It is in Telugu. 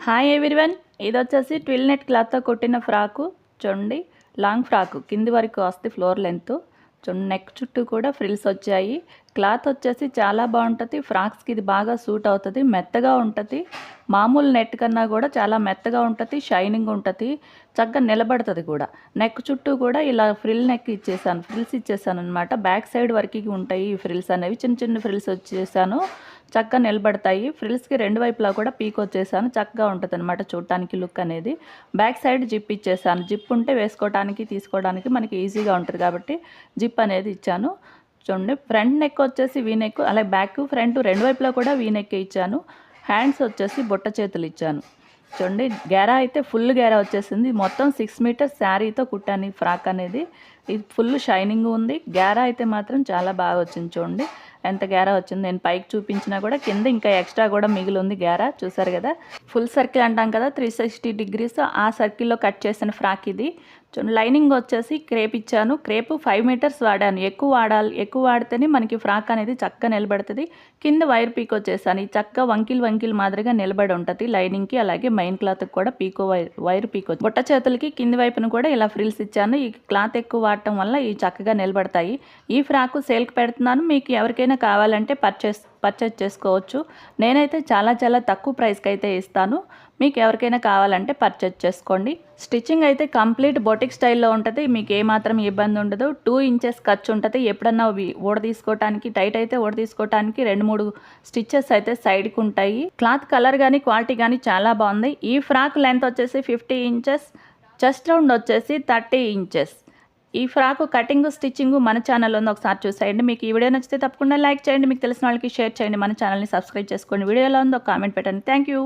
హాయ్ ఎవ్రీవన్, ఇది వచ్చేసి ట్విల్ నెట్ క్లాత్తో కుట్టిన ఫ్రాకు. చూడండి, లాంగ్ ఫ్రాకు కింది వరకు వస్తే ఫ్లోర్ లెంత్. చూడండి, నెక్ చుట్టూ కూడా ఫ్రిల్స్ వచ్చాయి. క్లాత్ వచ్చేసి చాలా బాగుంటుంది. ఫ్రాక్స్కి ఇది బాగా సూట్ అవుతుంది. మెత్తగా ఉంటుంది. మామూలు నెట్ కన్నా కూడా చాలా మెత్తగా ఉంటుంది, షైనింగ్ ఉంటుంది, చక్కగా నిలబడుతుంది కూడా. నెక్ చుట్టూ కూడా ఇలా ఫ్రిల్స్ ఇచ్చేసాను అనమాట. బ్యాక్ సైడ్ వరకు ఉంటాయి ఈ ఫ్రిల్స్ అనేవి. చిన్న చిన్న ఫ్రిల్స్ వచ్చేసాను, చక్కగా నిలబడతాయి. ఫ్రిల్స్కి రెండు వైపులా కూడా పీక్ వచ్చేసాను. చక్కగా ఉంటుంది అనమాట చూడటానికి లుక్ అనేది. బ్యాక్ సైడ్ జిప్ ఇచ్చేసాను. జిప్ ఉంటే వేసుకోవడానికి తీసుకోవడానికి మనకి ఈజీగా ఉంటుంది కాబట్టి జిప్ అనేది ఇచ్చాను. చూడండి, ఫ్రంట్ నెక్ వచ్చేసి వీ నెక్, అలాగే బ్యాక్ ఫ్రంట్ రెండు వైపులా కూడా వీ నెక్ ఇచ్చాను. హ్యాండ్స్ వచ్చేసి బుట్ట చేతులు ఇచ్చాను. చూడండి, గేరా అయితే ఫుల్ గేరా వచ్చేసింది. మొత్తం 6 మీటర్స్ శారీతో కుట్టాను ఈ ఫ్రాక్ అనేది. ఇది ఫుల్ షైనింగ్ ఉంది. గేరా అయితే మాత్రం చాలా బాగా వచ్చింది. చూడండి ఎంత గేరా వచ్చింది. నేను పైకి చూపించినా కూడా కింద ఇంకా ఎక్స్ట్రా కూడా మిగిలి ఉంది గేరా. చూసారు కదా, ఫుల్ సర్కిల్ అంటాం కదా, 360 డిగ్రీస్ ఆ సర్కిల్లో కట్ చేసిన ఫ్రాక్ ఇది. లైనింగ్ వచ్చేసి క్రేప్ ఇచ్చాను. క్రేప్ 5 మీటర్స్ వాడాను. ఎక్కువ వాడితేనే మనకి ఫ్రాక్ అనేది చక్కగా నిలబడుతుంది. కింద వైర్ పీకో చేశాను. ఈ చక్కగా వంకిల్ మాదిరిగా నిలబడి ఉంటుంది లైనింగ్కి. అలాగే మెయిన్ క్లాత్కి కూడా వైర్ పీకో. బుట్ట చేతులకి కింది వైపును కూడా ఇలా ఫ్రిల్స్ ఇచ్చాను. ఈ క్లాత్ ఎక్కువ వాడటం వల్ల ఈ చక్కగా నిలబడతాయి. ఈ ఫ్రాక్ సేల్కి పెడుతున్నాను. మీకు ఎవరికైనా కావాలంటే పర్చేస్ చేసుకోవచ్చు. నేనైతే చాలా తక్కువ ప్రైస్కి అయితే ఇస్తాను. మీకు ఎవరికైనా కావాలంటే పర్చేస్ చేసుకోండి. స్టిచ్చింగ్ అయితే కంప్లీట్ బొటిక్ స్టైల్లో ఉంటుంది. మీకు ఏమాత్రం ఇబ్బంది ఉండదు. 2 ఇంచెస్ ఖర్చు ఉంటుంది. ఎప్పుడన్నా తీసుకోవటానికి టైట్ అయితే తీసుకోవటానికి 2-3 స్టిచ్చెస్ అయితే సైడ్కి ఉంటాయి. క్లాత్ కలర్ కానీ క్వాలిటీ కానీ చాలా బాగుంది. ఈ ఫ్రాక్ లెంత్ వచ్చేసి 50 ఇంచెస్, చెస్ట్ రౌండ్ వచ్చేసి 30 ఇంచెస్. ఈ ఫ్రాక్ కటింగ్ స్టిచ్చింగ్ మన ఛానల్లో ఉంది, ఒకసారి చూసేయండి. మీకు ఈ వీడియో నచ్చితే తప్పకుండా లైక్ చేయండి. మీకు తెలిసిన వాళ్ళకి షేర్ చేయండి. మన ఛానల్ని సబ్స్క్రైబ్ చేసుకోండి. వీడియోలో ఉంది ఒక కామెంట్ పెట్టండి. Thank you.